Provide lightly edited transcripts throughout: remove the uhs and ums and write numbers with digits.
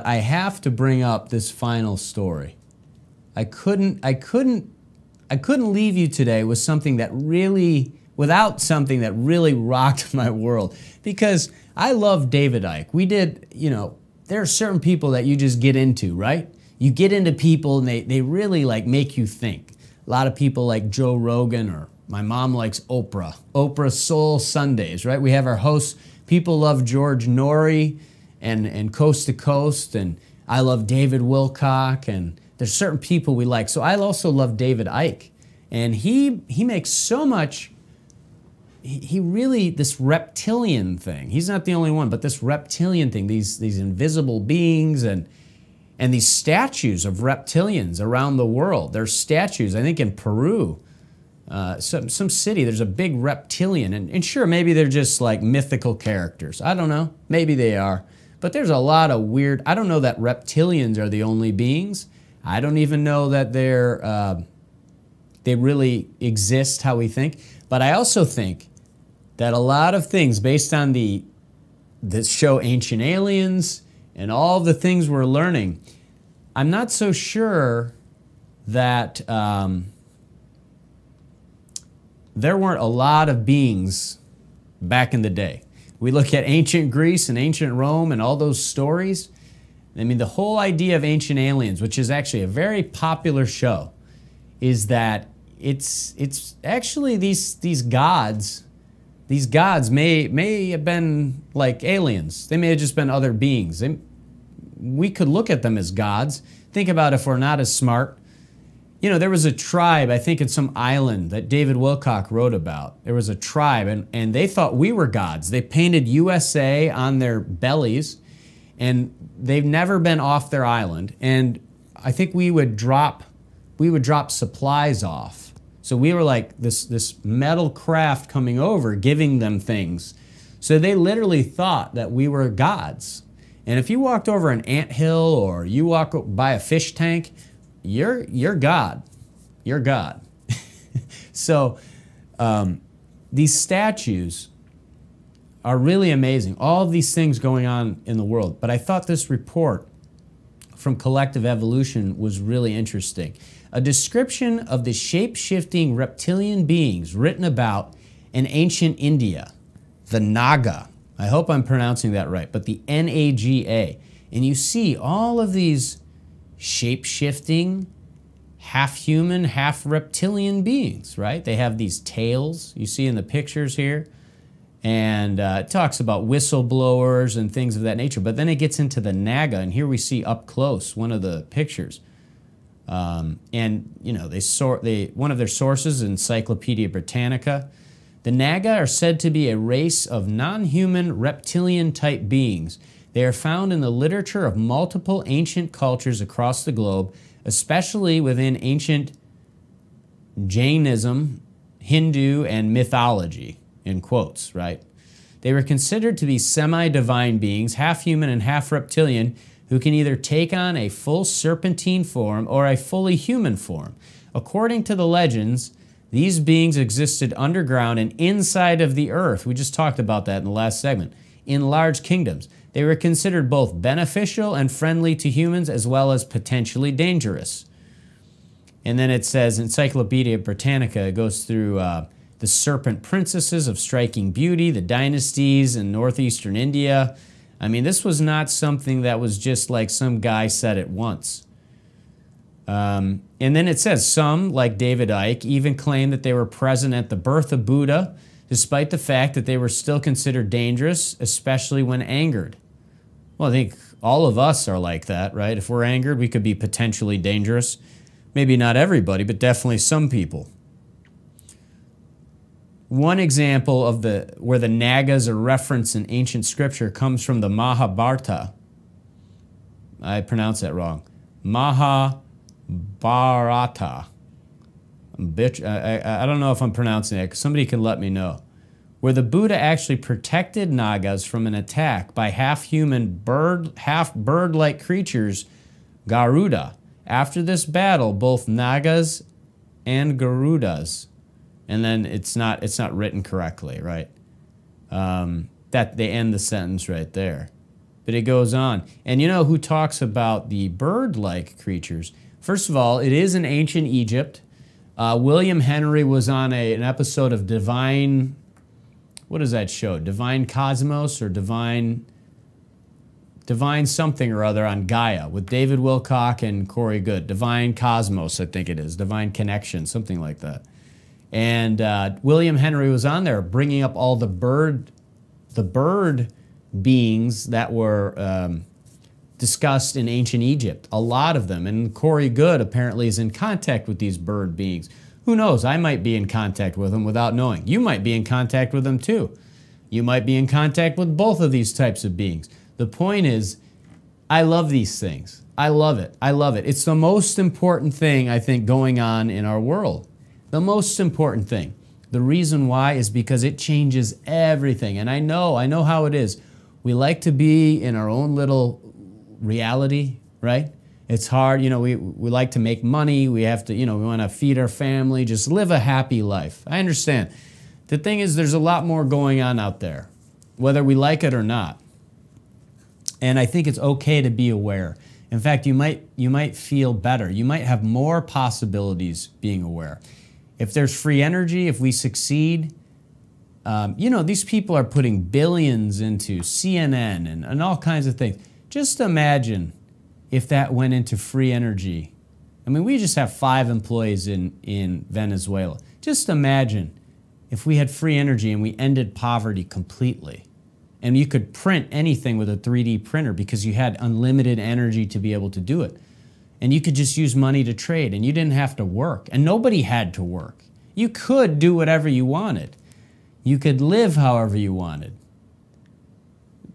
I have to bring up this final story. I couldn't leave you today with something that really, without something that really rocked my world, because I love David Icke. We did, you know, there are certain people that you just get into, right? You get into people and they really like make you think. A lot of people like Joe Rogan, or my mom likes Oprah. Oprah Soul Sundays, right? We have our hosts. People love George Norrie and Coast to Coast, and I love David Wilcock, and there's certain people we like. So I also love David Icke, and he makes so much. He really, this reptilian thing, he's not the only one, but this reptilian thing, these invisible beings and these statues of reptilians around the world. There's statues, I think in Peru, some city, there's a big reptilian. And sure, maybe they're just like mythical characters. I don't know. Maybe they are. But there's a lot of weird, I don't know that reptilians are the only beings. I don't even know that they really exist how we think. But I also think that a lot of things based on this show Ancient Aliens and all the things we're learning, I'm not so sure that there weren't a lot of beings back in the day. We look at ancient Greece and ancient Rome and all those stories. I mean, the whole idea of Ancient Aliens, which is actually a very popular show, is that it's actually these gods. These gods may have been like aliens. They may have just been other beings. We could look at them as gods. Think about if we're not as smart. You know, there was a tribe, I think in some island that David Wilcock wrote about. There was a tribe, and they thought we were gods. They painted USA on their bellies, and they've never been off their island. And I think we would drop supplies off. So we were like this metal craft coming over, giving them things. So they literally thought that we were gods. And if you walked over an anthill or you walk by a fish tank, you're God. You're God. So these statues are really amazing. All of these things going on in the world. But I thought this report from Collective Evolution was really interesting. A description of the shape-shifting reptilian beings written about in ancient India, the NAGA. I hope I'm pronouncing that right, but the NAGA. And you see all of these shape-shifting, half-human, half-reptilian beings, right? They have these tails you see in the pictures here. And it talks about whistleblowers and things of that nature. But then it gets into the NAGA, and here we see up close one of the pictures. And you know, one of their sources, Encyclopedia Britannica, the NAGA are said to be a race of non-human reptilian-type beings. They are found in the literature of multiple ancient cultures across the globe, especially within ancient Jainism, Hindu, and mythology, in quotes, right? They were considered to be semi-divine beings, half-human and half-reptilian, who can either take on a full serpentine form or a fully human form. According to the legends, these beings existed underground and inside of the earth. We just talked about that in the last segment. In large kingdoms. They were considered both beneficial and friendly to humans, as well as potentially dangerous. And then it says, Encyclopedia Britannica goes through the serpent princesses of striking beauty, the dynasties in northeastern India. I mean, this was not something that was just like some guy said it once. And then it says, some, like David Icke, even claim that they were present at the birth of Buddha, despite the fact that they were still considered dangerous, especially when angered. Well, I think all of us are like that, right? If we're angered, we could be potentially dangerous. Maybe not everybody, but definitely some people. One example of where the Nagas are referenced in ancient scripture comes from the Mahabharata. I pronounced that wrong. Mahabharata. I don't know if I'm pronouncing it. Somebody can let me know. Where the Buddha actually protected Nagas from an attack by half-human, half-bird-like creatures, Garuda. After this battle, both Nagas and Garudas, and then it's not written correctly, right? That they end the sentence right there. But it goes on. And you know who talks about the bird-like creatures? First of all, it is in ancient Egypt. William Henry was on an episode of Divine, what is that show? Divine Cosmos or Divine something or other on Gaia with David Wilcock and Corey Good. Divine Cosmos, I think it is. Divine Connection, something like that. And William Henry was on there bringing up all the bird beings that were discussed in ancient Egypt, a lot of them. And Corey Good apparently is in contact with these bird beings. Who knows? I might be in contact with them without knowing. You might be in contact with them too. You might be in contact with both of these types of beings. The point is, I love these things. I love it. I love it. It's the most important thing, I think, going on in our world. The most important thing. The reason why is because it changes everything. And I know how it is. We like to be in our own little reality, right? It's hard, you know, we like to make money, we have to, you know, we want to feed our family, just live a happy life. I understand. The thing is, there's a lot more going on out there, whether we like it or not. And I think it's okay to be aware. In fact, you might feel better. You might have more possibilities being aware. If there's free energy, if we succeed, you know, these people are putting billions into CNN and all kinds of things. Just imagine if that went into free energy. I mean, we just have 5 employees in Venezuela. Just imagine if we had free energy and we ended poverty completely. And you could print anything with a 3D printer because you had unlimited energy to be able to do it. And you could just use money to trade and you didn't have to work. And nobody had to work. You could do whatever you wanted. You could live however you wanted.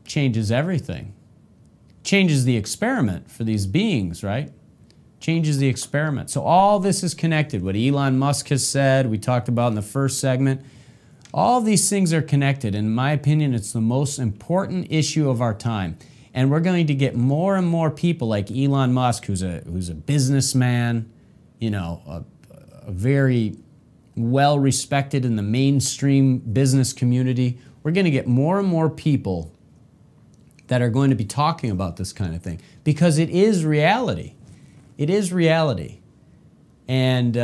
Changes everything. Changes the experiment for these beings, right? Changes the experiment. So all this is connected. What Elon Musk has said, we talked about in the first segment. All these things are connected. In my opinion, it's the most important issue of our time. And we're going to get more and more people like Elon Musk, who's a businessman, you know, a very well respected in the mainstream business community. We're going to get more and more people that are going to be talking about this kind of thing because it is reality. It is reality. And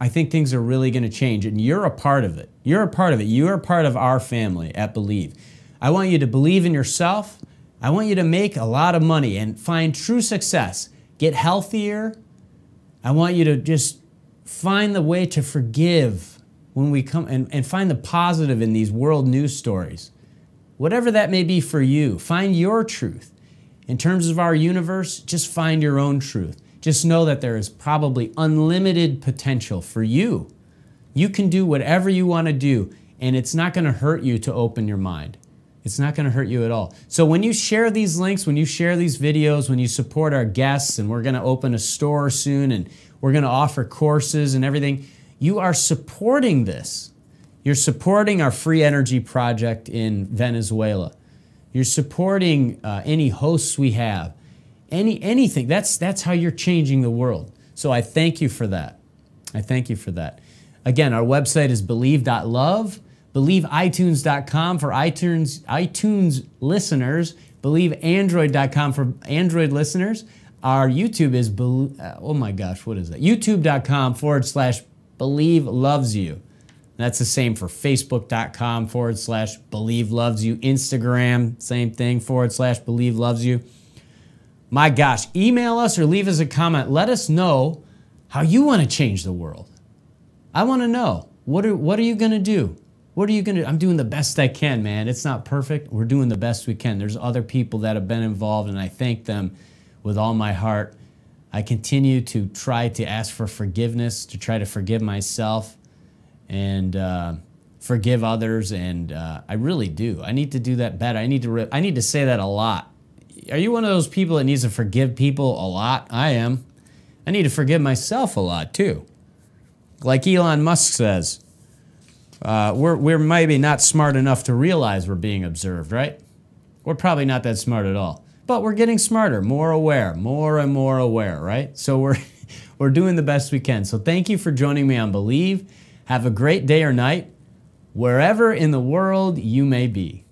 I think things are really going to change, and you're a part of it. You're a part of it. You're a part of our family at Believe. I want you to believe in yourself. I want you to make a lot of money and find true success. Get healthier. I want you to just find the way to forgive when we come and find the positive in these world news stories. Whatever that may be for you, find your truth. In terms of our universe, just find your own truth. Just know that there is probably unlimited potential for you. You can do whatever you want to do, and it's not going to hurt you to open your mind. It's not going to hurt you at all. So when you share these links, when you share these videos, when you support our guests, and we're going to open a store soon, and we're going to offer courses and everything, you are supporting this. You're supporting our free energy project in Venezuela. You're supporting any hosts we have. Anything. That's how you're changing the world. So I thank you for that. I thank you for that. Again, our website is believe.love, believeitunes.com for iTunes listeners, believeandroid.com for Android listeners. Our YouTube is, oh my gosh, what is that? youtube.com/Believe Loves You. That's the same for facebook.com/Believe Loves You. Instagram, same thing, /Believe Loves You. My gosh, email us or leave us a comment. Let us know how you want to change the world. I want to know. What are you going to do? What are you going to do? I'm doing the best I can, man. It's not perfect. We're doing the best we can. There's other people that have been involved, and I thank them with all my heart. I continue to try to ask for forgiveness, to try to forgive myself and forgive others, and I really do. I need to do that better. I need to say that a lot. Are you one of those people that needs to forgive people a lot? I am. I need to forgive myself a lot too. Like Elon Musk says, we're maybe not smart enough to realize we're being observed, right? We're probably not that smart at all. But we're getting smarter, more aware, more and more aware, right? So we're doing the best we can. So thank you for joining me on Believe. Have a great day or night, wherever in the world you may be.